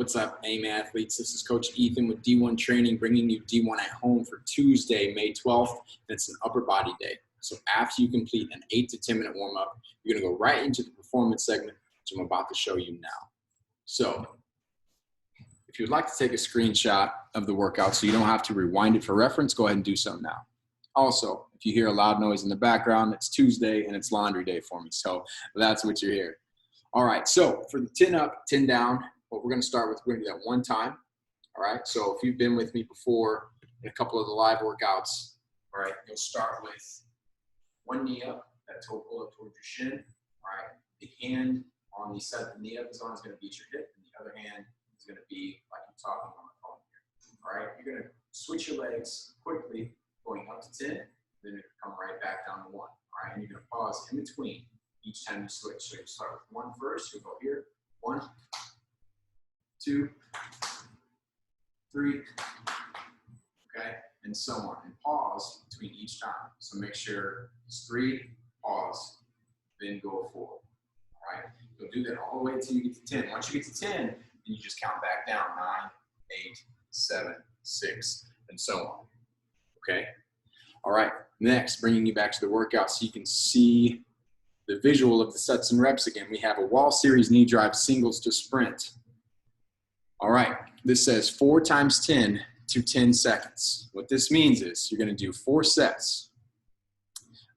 What's up, AIM athletes? This is Coach Ethan with D1 Training, bringing you D1 at home for Tuesday, May 12th. It's an upper body day. So after you complete an 8 to 10 minute warm up, you're going to go right into the performance segment, which I'm about to show you now. So if you'd like to take a screenshot of the workout so you don't have to rewind it for reference, go ahead and do so now. Also, if you hear a loud noise in the background, it's Tuesday and it's laundry day for me. So that's what you're hearing. All right, so for the 10 up, 10 down, what we're going to start with, we're going to do that one time. All right, so if you've been with me before in a couple of the live workouts, all right, you'll start with one knee up, that toe pull up towards your shin. All right, the hand on the side the knee up is on is going to beat your hip, and the other hand is going to be like you're talking on the phone here. All right, you're going to switch your legs quickly, going up to 10, then you're going to come right back down to 1. All right, and you're going to pause in between each time you switch. So you start with 1 first, you'll go here, 1, 2, 3, okay, and so on. And pause between each time. So make sure it's 3, pause, then go 4. All right, you'll do that all the way until you get to 10. Once you get to 10, then you just count back down 9, 8, 7, 6, and so on. Okay. All right. Next, bringing you back to the workout so you can see the visual of the sets and reps again. We have a wall series knee drive singles to sprint. All right, this says 4 times 10 to 10 seconds. What this means is you're going to do 4 sets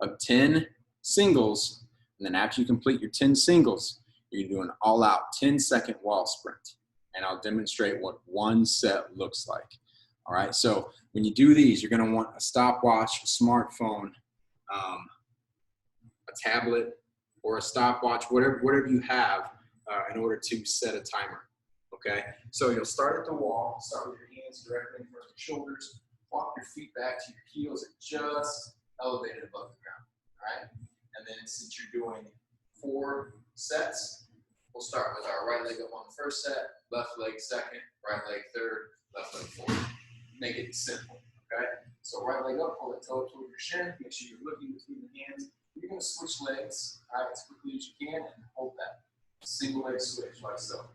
of 10 singles, and then after you complete your 10 singles, you're going to do an all-out 10-second wall sprint. And I'll demonstrate what one set looks like. All right, so when you do these, you're going to want a stopwatch, a smartphone, a tablet, or a stopwatch, whatever you have in order to set a timer. Okay, so you'll start at the wall, start with your hands directly in front of your shoulders, walk your feet back to your heels and just elevated above the ground, all right? And then since you're doing 4 sets, we'll start with our right leg up on the first set, left leg second, right leg third, left leg fourth. Make it simple, okay? So right leg up, pull the toe toward your shin, make sure you're looking between the hands. You're gonna switch legs, all right, as quickly as you can and hold that single leg switch like so.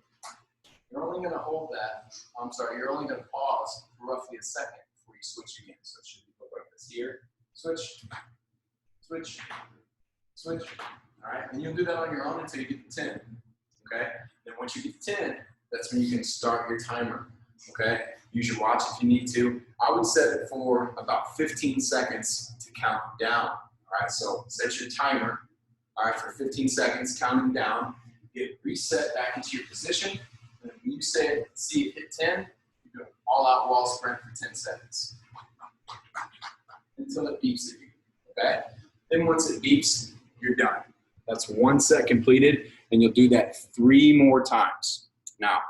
You're only going to hold that, you're only going to pause for roughly a second before you switch again. So it should look like this here. Switch, switch, switch. All right, and you'll do that on your own until you get to 10. Okay, then once you get to 10, that's when you can start your timer. Okay, use your watch if you need to. I would set it for about 15 seconds to count down. All right, so set your timer, all right, for 15 seconds, counting down. Get reset back into your position. And when you see it hit 10, you do an all-out wall sprint for 10 seconds until it beeps at you, okay? Then once it beeps, you're done. That's 1 set completed, and you'll do that 3 more times. Now,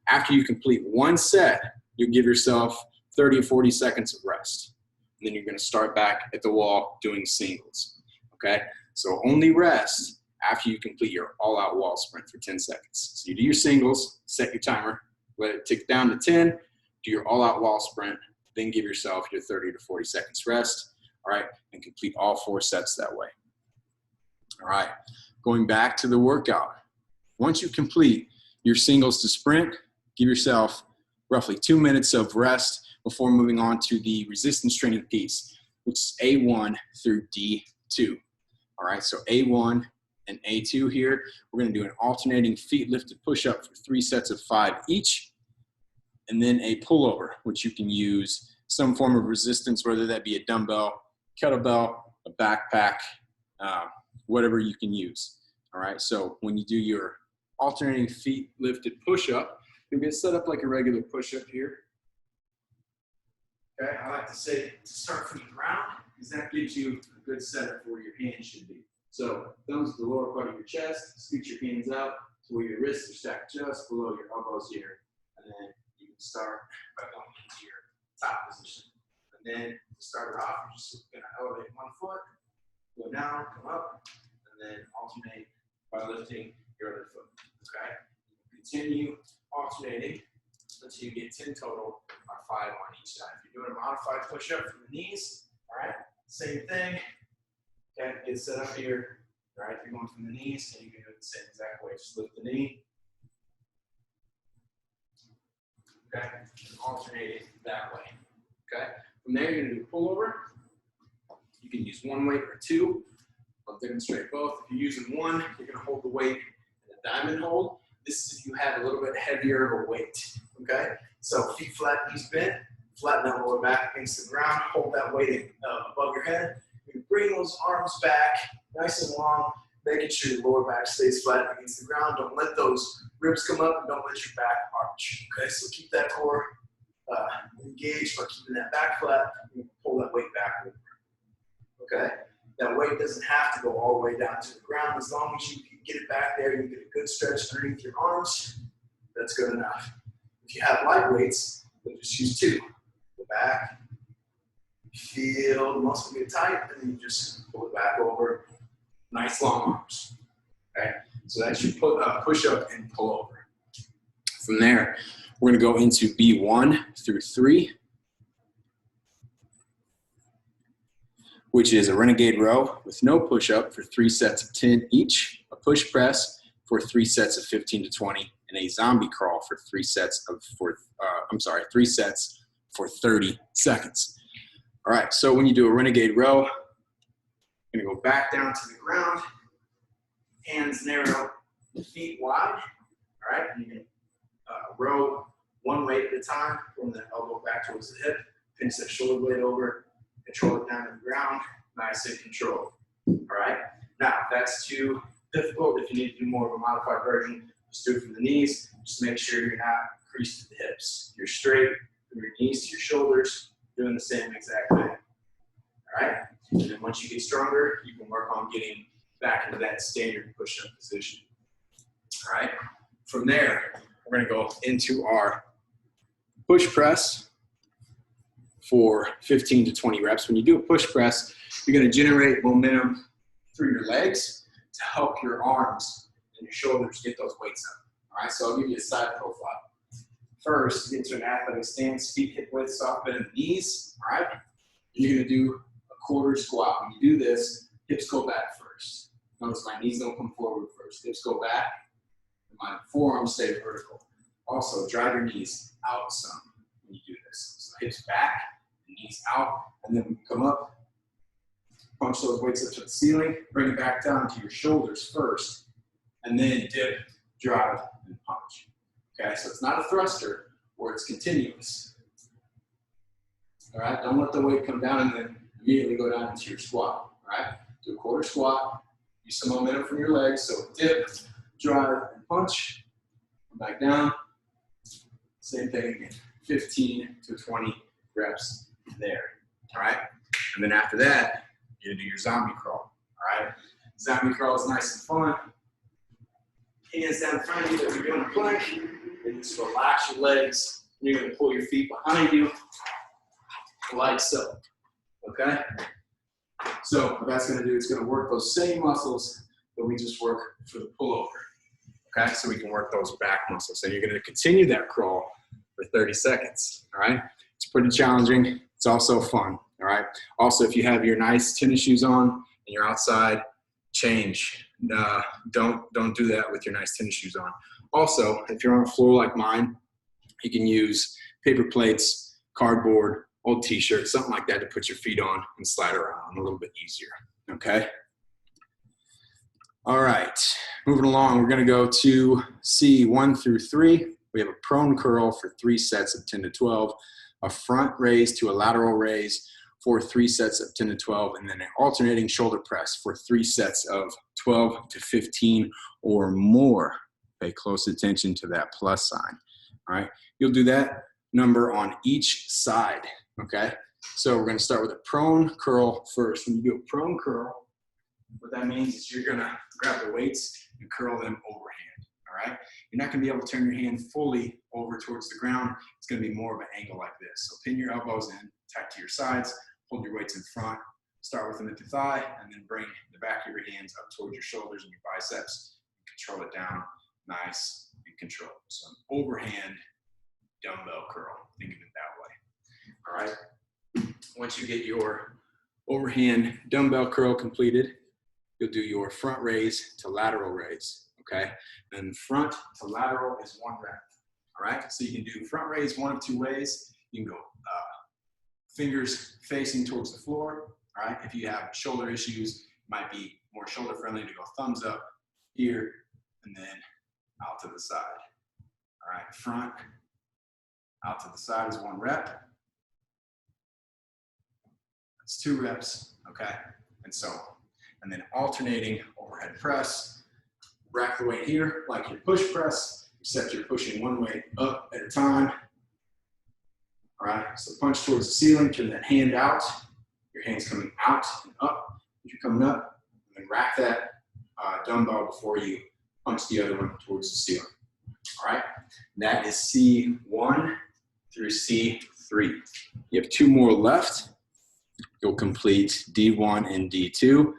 after you complete 1 set, you'll give yourself 30 or 40 seconds of rest. And then you're going to start back at the wall doing singles, okay? So only rest after you complete your all-out wall sprint for 10 seconds. So you do your singles, set your timer, let it tick down to 10, do your all-out wall sprint, then give yourself your 30 to 40 seconds rest, all right, and complete all 4 sets that way. All right, going back to the workout. Once you complete your singles to sprint, give yourself roughly 2 minutes of rest before moving on to the resistance training piece, which is A1 through D2. All right, so A1 and A2 here, we're going to do an alternating feet lifted push-up for 3 sets of 5 each, and then a pullover, which you can use some form of resistance, whether that be a dumbbell, kettlebell, a backpack, whatever you can use. All right, so when you do your alternating feet lifted push-up, you'll get set up like a regular push-up here. Okay, I like to say to start from the ground, because that gives you a good setup for where your hands should be. So thumbs to the lower part of your chest, scoot your hands out to where your wrists are stacked just below your elbows here. And then you can start by going into your top position. And then to start it off, you're just going to elevate 1 foot, go down, come up, and then alternate by lifting your other foot. Okay? Continue alternating until you get 10 total on 5 on each side. If you're doing a modified push-up from the knees, all right, same thing. Okay, get set up here. All right, if you're going from the knees, and you can do it the same exact way. Just lift the knee. okay? And alternate it that way, okay? From there, you're gonna do pullover. You can use one weight or two. I'll demonstrate both. If you're using one, you're gonna hold the weight in a diamond hold. This is if you have a little bit heavier of a weight, okay? So feet flat, knees bent, flatten that lower back against the ground, hold that weight above your head. You bring those arms back nice and long, making sure your lower back stays flat against the ground. Don't let those ribs come up and don't let your back arch, okay? So keep that core engaged by keeping that back flat. You pull that weight back over, okay? That weight doesn't have to go all the way down to the ground. As long as you can get it back there, you get a good stretch underneath your arms, that's good enough. If you have light weights, then just use two. Go back, feel the muscle get tight, and then you just pull it back over. Nice long arms, okay? So that's your push up and pull over. From there, we're gonna go into B1 through 3, which is a renegade row with no push-up for 3 sets of 10 each, a push press for 3 sets of 15 to 20, and a zombie crawl for 3 sets for 30 seconds. All right, so when you do a renegade row, you're gonna go back down to the ground, hands narrow, feet wide, all right? And you can row one weight at a time, from the elbow back towards the hip, pinch that shoulder blade over, control it down to the ground, nice and controlled. All right. Now, if that's too difficult, if you need to do more of a modified version, just do it from the knees. Just make sure you're not creased to the hips. You're straight from your knees to your shoulders, doing the same exact thing. All right. And then once you get stronger, you can work on getting back into that standard push-up position. All right. From there, we're going to go into our push press for 15 to 20 reps. When you do a push press, you're going to generate momentum through your legs to help your arms and your shoulders get those weights up. All right, so I'll give you a side profile. First, get to an athletic stance, feet hip width, soft bend in the knees. All right, you're going to do a quarter squat. When you do this, hips go back first. Notice my knees don't come forward first. Hips go back, and my forearms stay vertical. Also, drive your knees out some when you do this. So hips back, knees out, and then come up, punch those weights up to the ceiling, bring it back down to your shoulders first, and then dip, drive, and punch. Okay, so it's not a thruster where it's continuous. All right, don't let the weight come down and then immediately go down into your squat. All right, do a quarter squat, use some momentum from your legs, so dip, drive, and punch, come back down. Same thing again, 15 to 20 reps there, all right? And then after that, you're gonna do your zombie crawl, all right? Zombie crawl is nice and fun. Hands down in front of you like you're doing a plank, and just relax your legs. You're gonna pull your feet behind you, like so, okay? So what that's gonna do, it's gonna work those same muscles that we just worked for the pullover, okay? So we can work those back muscles. So you're gonna continue that crawl for 30 seconds, all right? It's pretty challenging. It's also fun, all right? Also, if you have your nice tennis shoes on and you're outside, change. Don't do that with your nice tennis shoes on. Also, if you're on a floor like mine, you can use paper plates, cardboard, old t-shirts, something like that to put your feet on and slide around a little bit easier, okay? All right, moving along, we're gonna go to C1 through 3. We have a prone curl for 3 sets of 10 to 12, a front raise to a lateral raise for 3 sets of 10 to 12, and then an alternating shoulder press for 3 sets of 12 to 15 or more. Pay close attention to that plus sign, all right? You'll do that number on each side, okay? So we're gonna start with a prone curl first. When you do a prone curl, what that means is you're gonna grab the weights and curl them overhand, all right? You're not gonna be able to turn your hand fully over towards the ground. It's gonna be more of an angle like this. So pin your elbows in, tight to your sides, hold your weights in front, start with them at the thigh, and then bring the back of your hands up towards your shoulders and your biceps, and control it down, nice and controlled. So an overhand dumbbell curl, think of it that way, all right? Once you get your overhand dumbbell curl completed, you'll do your front raise to lateral raise, okay? And front to lateral is 1 rep, all right? So you can do front raise one of two ways. You can go fingers facing towards the floor, all right? If you have shoulder issues, it might be more shoulder friendly to go thumbs up here and then out to the side, all right? Front, out to the side is 1 rep. That's 2 reps, okay? And so on. And then alternating overhead press, rack the weight here like your push press, except you're pushing one weight up at a time. All right, so punch towards the ceiling, turn that hand out. Your hand's coming out and up. If you're coming up, and then rack that dumbbell before you punch the other one towards the ceiling. All right, that is C1 through C3. You have 2 more left. You'll complete D1 and D2.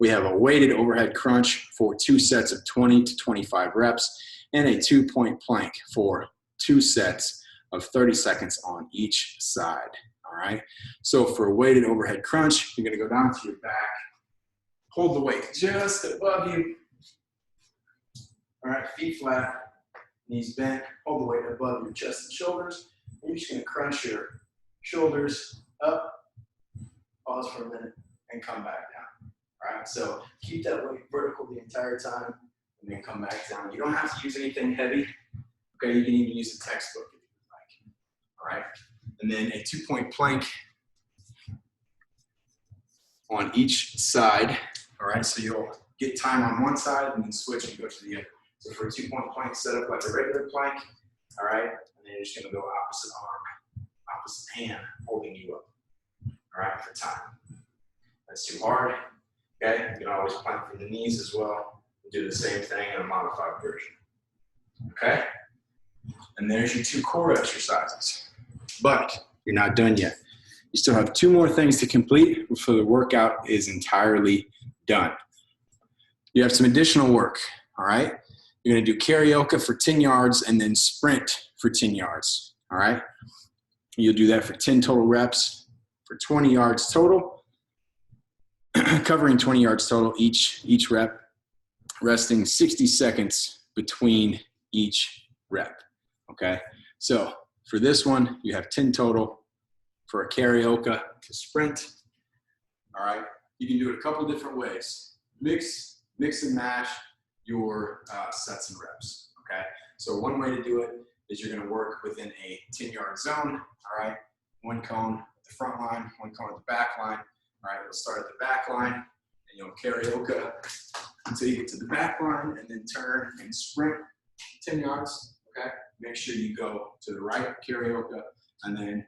We have a weighted overhead crunch for 2 sets of 20 to 25 reps and a 2-point plank for 2 sets of 30 seconds on each side, all right? So for a weighted overhead crunch, you're gonna go down to your back, hold the weight just above you, all right, feet flat, knees bent, hold the weight above your chest and shoulders. You're just gonna crunch your shoulders up, pause for a minute, and come back down, all right? So keep that weight vertical the entire time, and then come back down. You don't have to use anything heavy, okay? You can even use a textbook. All right, and then a 2-point plank on each side. All right, so you'll get time on one side and then switch and go to the other. So for a 2-point plank, set up like a regular plank. All right, and then you're just gonna go opposite arm, opposite hand, holding you up. All right, for time. That's too hard. Okay, you can always plank from the knees as well. Do the same thing in a modified version. Okay, and there's your 2 core exercises. But you're not done yet. You still have 2 more things to complete before the workout is entirely done. You have some additional work, all right? You're gonna do karaoke for 10 yards and then sprint for 10 yards, all right? You'll do that for 10 total reps for 20 yards total, covering 20 yards total each rep, resting 60 seconds between each rep, okay? So for this one, you have 10 total for a karaoke to sprint. All right, you can do it a couple different ways. Mix and match your sets and reps, okay? So one way to do it is you're gonna work within a 10-yard zone, all right? 1 cone at the front line, 1 cone at the back line. All right, you'll start at the back line and you'll karaoke until you get to the back line and then turn and sprint 10 yards, okay? Make sure you go to the right karaoke, and then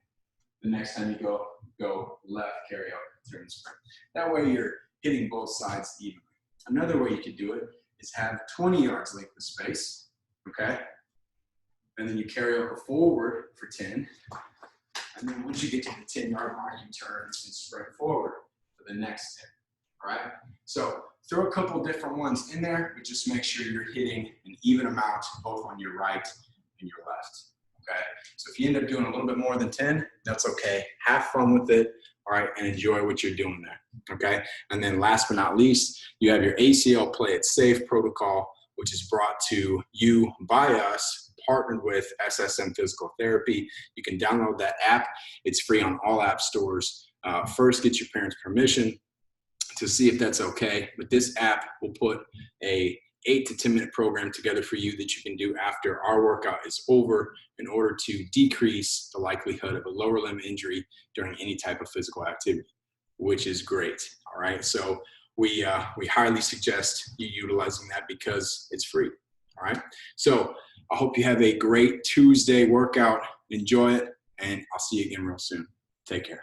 the next time you go left karaoke, turn and sprint. That way you're hitting both sides evenly. Another way you could do it is have 20 yards length of space, okay? And then you karaoke forward for 10. And then once you get to the 10-yard mark, you turn and sprint forward for the next 10, all right? So throw a couple different ones in there, but just make sure you're hitting an even amount both on your right and your left, okay? So if you end up doing a little bit more than 10, that's okay. Have fun with it, all right, and enjoy what you're doing there, okay? And then last but not least, you have your ACL Play It Safe protocol, which is brought to you by us, partnered with SSM Physical Therapy. You can download that app. It's free on all app stores. First, get your parents' permission to see if that's okay. But this app will put a 8 to 10 minute program together for you that you can do after our workout is over in order to decrease the likelihood of a lower limb injury during any type of physical activity, which is great, all right? So we highly suggest you utilizing that because it's free, all right? So I hope you have a great Tuesday workout. Enjoy it, and I'll see you again real soon. Take care.